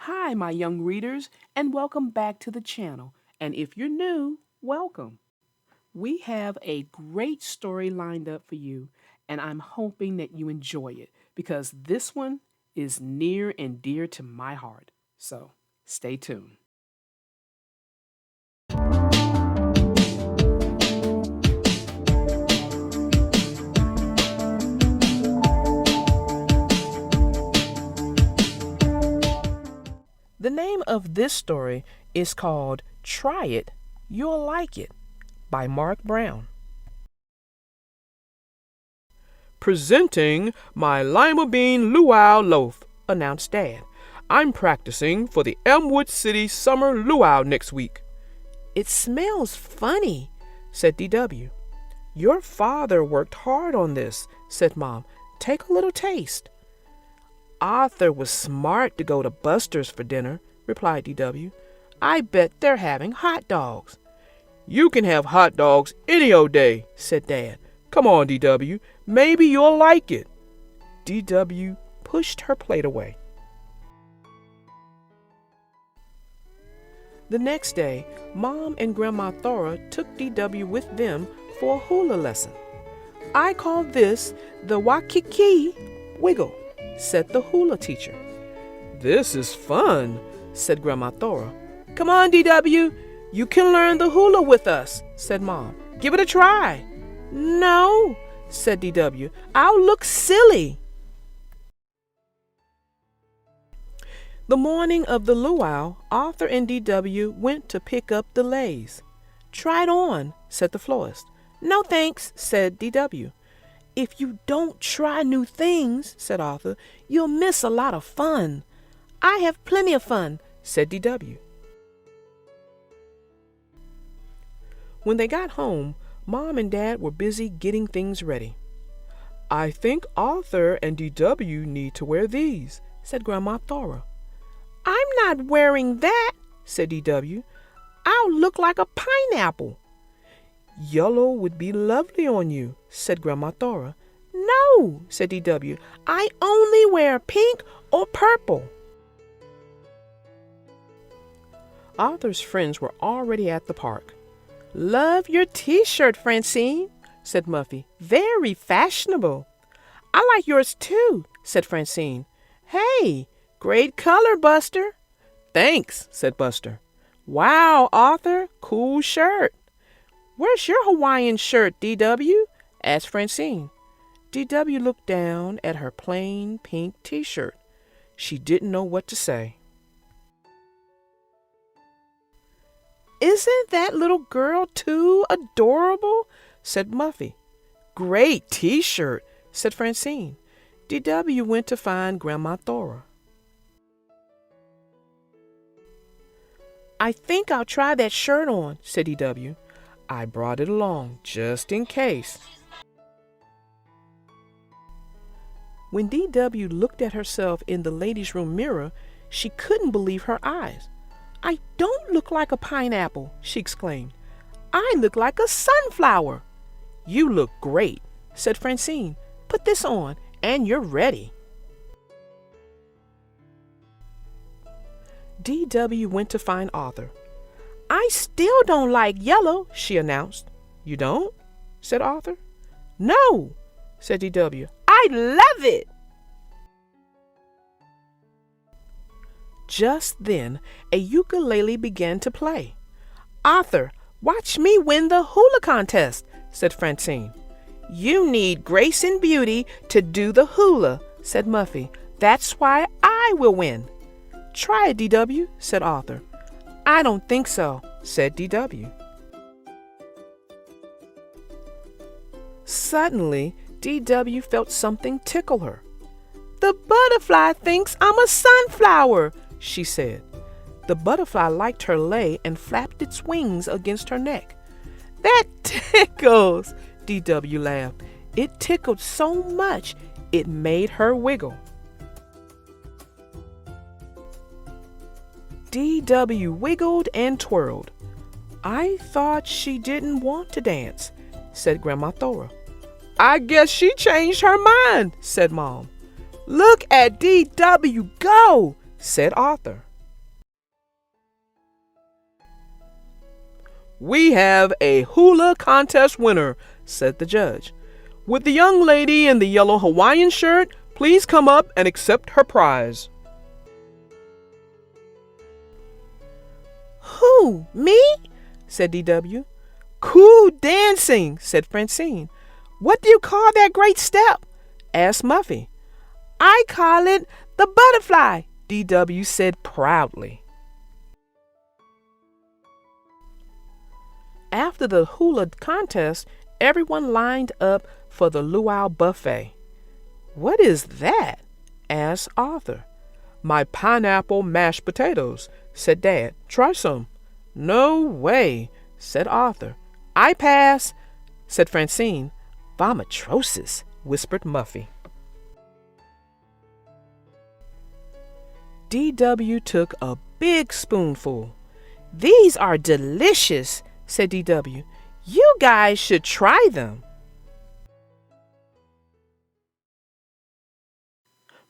Hi, my young readers, and welcome back to the channel. And if you're new, welcome. We have a great story lined up for you, and I'm hoping that you enjoy it because this one is near and dear to my heart. So stay tuned. The name of this story is called Try It, You'll Like It by Mark Brown. Presenting my lima bean luau loaf, announced Dad. I'm practicing for the Elmwood City Summer Luau next week. It smells funny, said DW. Your father worked hard on this, said Mom. Take a little taste. Arthur was smart to go to Buster's for dinner, replied DW. I bet they're having hot dogs. You can have hot dogs any old day, said Dad. Come on, DW. Maybe you'll like it. DW pushed her plate away. The next day, Mom and Grandma Thora took DW with them for a hula lesson. I call this the Waikiki Wiggle, said the hula teacher. This is fun, said Grandma Thora. Come on, DW, you can learn the hula with us, said Mom. Give it a try. No, said DW, I'll look silly. The morning of the luau, Arthur and DW went to pick up the leis. Try it on, said the florist. No thanks, said DW. If you don't try new things, said Arthur, you'll miss a lot of fun. I have plenty of fun, said DW. When they got home, Mom and Dad were busy getting things ready. I think Arthur and DW need to wear these, said Grandma Thora. I'm not wearing that, said DW. I'll look like a pineapple. Yellow would be lovely on you, said Grandma Thora. No, said DW. I only wear pink or purple. Arthur's friends were already at the park. Love your t-shirt, Francine, said Muffy. Very fashionable. I like yours too, said Francine. Hey, great color, Buster. Thanks, said Buster. Wow, Arthur, cool shirt. Where's your Hawaiian shirt, DW? asked Francine. DW looked down at her plain pink t-shirt. She didn't know what to say. Isn't that little girl too adorable? said Muffy. Great t-shirt, said Francine. DW went to find Grandma Thora. I think I'll try that shirt on, said DW. I brought it along just in case. When DW looked at herself in the ladies' room mirror, she couldn't believe her eyes. I don't look like a pineapple, she exclaimed. I look like a sunflower. You look great, said Francine. Put this on, and you're ready. DW went to find Arthur. I still don't like yellow, she announced. You don't? said Arthur. No, said DW. I love it. Just then, a ukulele began to play. Arthur, watch me win the hula contest, said Francine. You need grace and beauty to do the hula, said Muffy. That's why I will win. Try it, DW, said Arthur. I don't think so, said DW. Suddenly, DW felt something tickle her. The butterfly thinks I'm a sunflower, she said. The butterfly liked her lei and flapped its wings against her neck. That tickles, DW laughed. It tickled so much it made her wiggle. DW wiggled and twirled. I thought she didn't want to dance, said Grandma Thora. I guess she changed her mind, said Mom. Look at DW go, said Arthur. We have a hula contest winner, said the judge. Would the young lady in the yellow Hawaiian shirt please come up and accept her prize? Who, me? Said D.W. Cool dancing, said Francine. What do you call that great step? Asked Muffy. I call it the butterfly, D.W. said proudly. After the hula contest, everyone lined up for the luau buffet. What is that? Asked Arthur. My pineapple mashed potatoes, said Dad. Try some. No way, said Arthur. I pass, said Francine. Vomitrosis, whispered Muffy. D.W. took a big spoonful. These are delicious, said D.W. You guys should try them.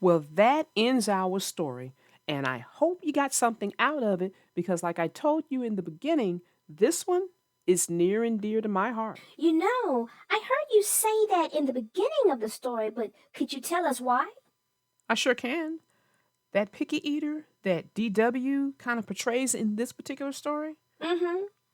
Well, that ends our story, and I hope you got something out of it because, like I told you in the beginning, this one is near and dear to my heart. You know, I heard you say that in the beginning of the story, but could you tell us why? I sure can. That picky eater that D.W. kind of portrays in this particular story,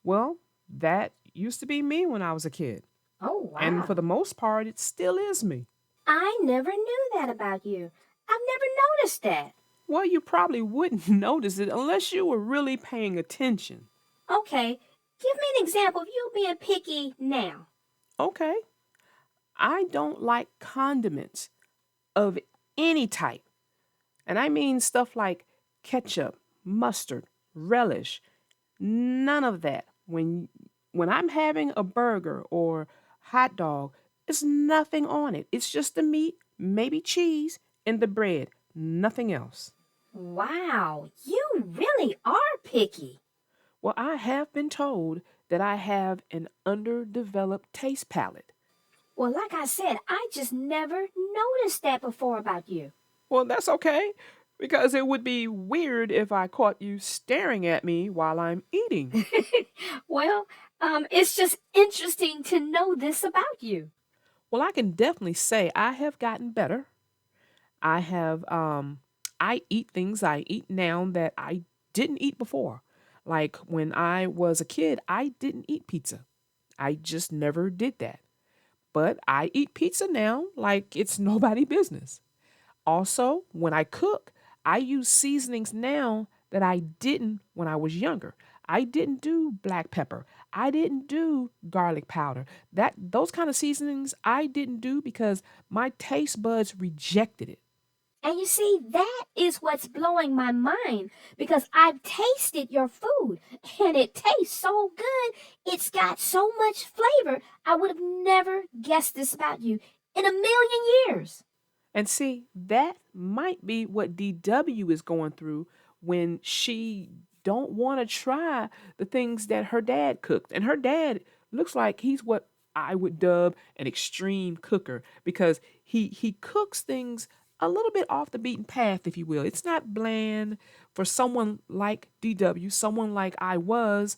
well, that used to be me when I was a kid. Oh, wow. And for the most part, it still is me. I never knew that about you. I've never noticed that. Well, you probably wouldn't notice it unless you were really paying attention. Okay, give me an example of you being picky now. Okay. I don't like condiments of any type. And I mean stuff like ketchup, mustard, relish, none of that. When I'm having a burger or hot dog, there's nothing on it. It's just the meat, maybe cheese, and the bread, nothing else. Wow, you really are picky. Well, I have been told that I have an underdeveloped taste palate. Well, like I said, I just never noticed that before about you. Well, that's okay, because it would be weird if I caught you staring at me while I'm eating. Well, it's just interesting to know this about you. Well, I can definitely say I have gotten better. I eat things I eat now that I didn't eat before. Like when I was a kid, I didn't eat pizza. I just never did that. But I eat pizza now like it's nobody business. Also, when I cook, I use seasonings now that I didn't when I was younger. I didn't do black pepper. I didn't do garlic powder. Those kind of seasonings I didn't do because my taste buds rejected it. And you see, that is what's blowing my mind because I've tasted your food and it tastes so good. It's got so much flavor. I would have never guessed this about you in a million years. And see, that might be what DW is going through when she don't want to try the things that her dad cooked. And her dad looks like he's what I would dub an extreme cooker because he cooks things a little bit off the beaten path, if you will. It's not bland for someone like DW, someone like I was.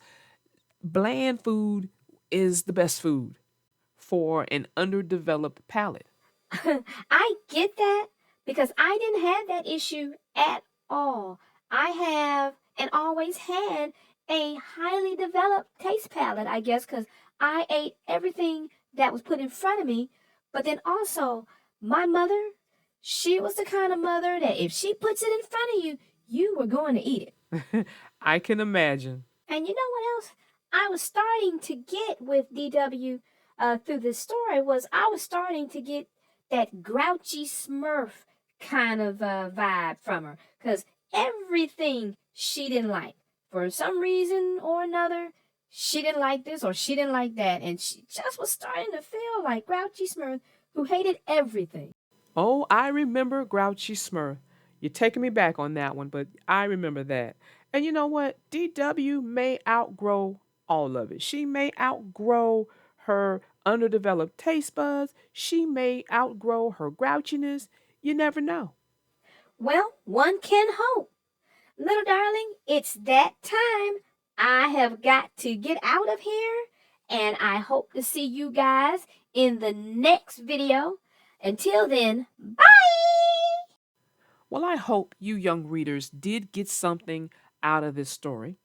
Bland food is the best food for an underdeveloped palate. I get that because I didn't have that issue at all. I have and always had a highly developed taste palate, I guess, because I ate everything that was put in front of me. But then also, my mother, she was the kind of mother that if she puts it in front of you, you were going to eat it. I can imagine. And you know what else I was starting to get with DW through this story was I was starting to get that grouchy smurf kind of vibe from her. Because everything she didn't like, for some reason or another, she didn't like this or she didn't like that. And she just was starting to feel like Grouchy Smurf who hated everything. Oh, I remember Grouchy Smurf. You're taking me back on that one, but I remember that. And you know what? DW may outgrow all of it. She may outgrow her underdeveloped taste buds. She may outgrow her grouchiness. You never know. Well, one can hope. Little darling, it's that time. I have got to get out of here, and I hope to see you guys in the next video. Until then, bye! Well, I hope you young readers did get something out of this story.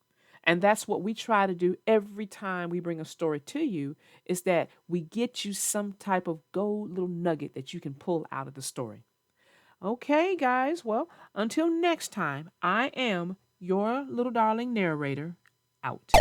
And that's what we try to do every time we bring a story to you, is that we get you some type of gold little nugget that you can pull out of the story. Okay, guys, well, until next time, I am your little darling narrator, out.